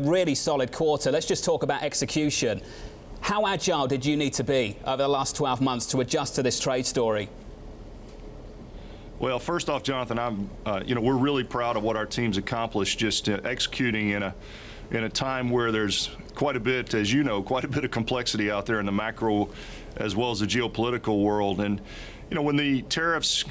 Really solid quarter. Let's just talk about execution. How agile did you need to be over the last 12 months to adjust to this trade story? Well, first off, Jonathan, we're really proud of what our team's accomplished, just executing in a time where there's quite a bit, as you know, quite a bit of complexity out there in the macro as well as the geopolitical world. And when the tariffs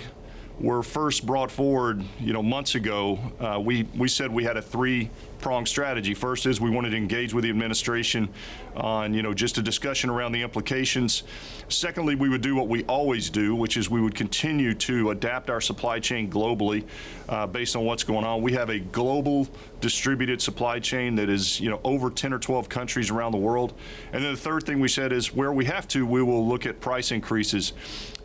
were first brought forward, months ago, we said we had a three-pronged strategy. First is we wanted to engage with the administration on, just a discussion around the implications. Secondly, we would do what we always do, which is we would continue to adapt our supply chain globally based on what's going on. We have a global distributed supply chain that is, over 10 or 12 countries around the world. And then the third thing we said is where we have to, we will look at price increases.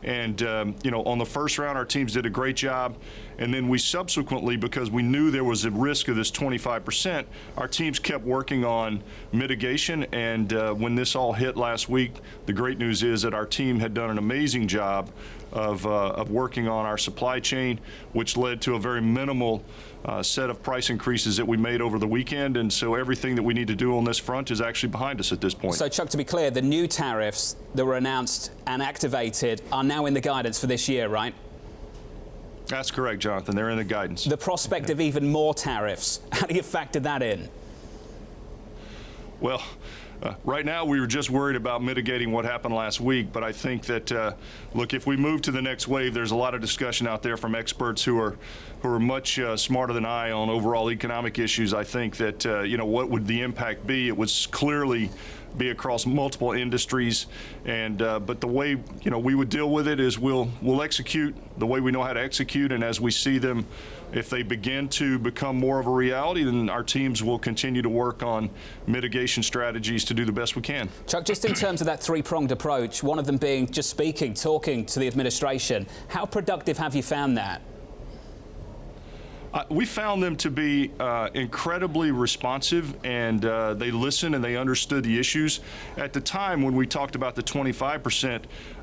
And, on the first round, our teams did a great job. And then we subsequently, because we knew there was a risk of this 25%, our teams kept working on mitigation. And when this all hit last week, the great news is that our team had done an amazing job of working on our supply chain, which led to a very minimal set of price increases that we made over the weekend. And so everything that we need to do on this front is actually behind us at this point. So, Chuck, to be clear, the new tariffs that were announced and activated are now in the guidance for this year, right? That's correct, Jonathan. They're in the guidance. The prospect of even more tariffs, how do you factor that in? Well, right now we were just worried about mitigating what happened last week, but I think that, look, if we move to the next wave, there's a lot of discussion out there from experts who are much smarter than I on overall economic issues. I think that, what would the impact be? It would clearly be across multiple industries, and but the way we would deal with it is we'll execute the way we know how to execute, and as we see them, if they begin to become more of a reality, then our teams will continue to work on mitigation strategies to do the best we can. Chuck, just in terms of that three-pronged approach, one of them being just talking to the administration, how productive have you found that? We found them to be incredibly responsive, and they listened and they understood the issues. At the time when we talked about the 25%,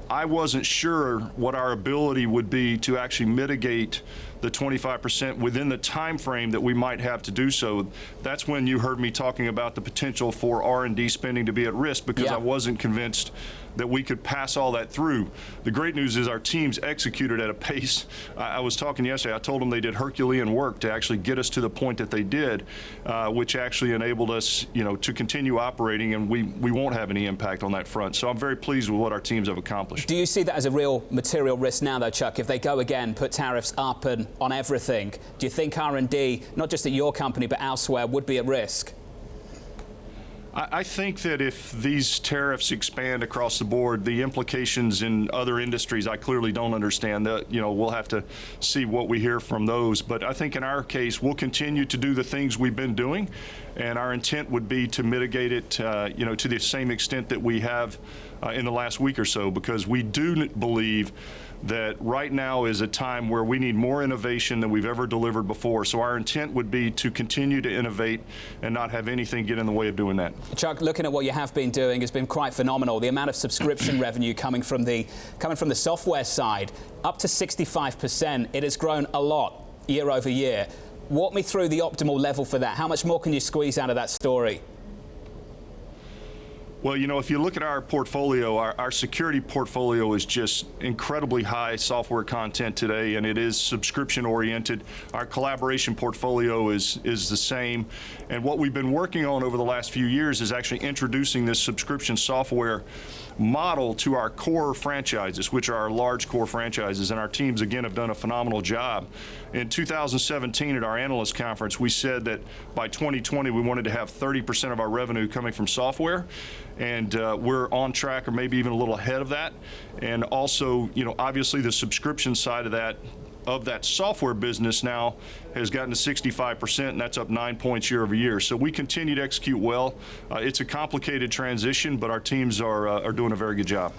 I wasn't sure what our ability would be to actually mitigate the 25% within the time frame that we might have to do so. That's when you heard me talking about the potential for R&D spending to be at risk, because I wasn't convinced that we could pass all that through. The great news is our teams executed at a pace. I was talking yesterday, I told them they did Herculean work to actually get us to the point that they did, which actually enabled us, to continue operating, and we won't have any impact on that front. So I'm very pleased with what our teams have accomplished. Do you see that as a real material risk now, though, Chuck? If they go again, put tariffs up and on everything, do you think R&D, not just at your company but elsewhere, would be at risk? I think that if these tariffs expand across the board, the implications in other industries, I clearly don't understand. That we'll have to see what we hear from those. But I think in our case, we'll continue to do the things we've been doing, and our intent would be to mitigate it, to the same extent that we have in the last week or so, because we do believe that right now is a time where we need more innovation than we've ever delivered before. So our intent would be to continue to innovate and not have anything get in the way of doing that. Chuck, looking at what you have been doing has been quite phenomenal. The amount of subscription revenue coming from the software side, up to 65%. It has grown a lot year over year. Walk me through the optimal level for that. How much more can you squeeze out of that story? Well, if you look at our portfolio, our security portfolio is just incredibly high software content today, and it is subscription oriented. Our collaboration portfolio is the same. And what we've been working on over the last few years is actually introducing this subscription software model to our core franchises, which are our large core franchises, and our teams again have done a phenomenal job. In 2017 at our analyst conference, we said that by 2020 we wanted to have 30% of our revenue coming from software, and we're on track or maybe even a little ahead of that. And also, obviously the subscription side of that software business now has gotten to 65%, and that's up 9 points year over year. So we continue to execute well. It's a complicated transition, but our teams are doing a very good job.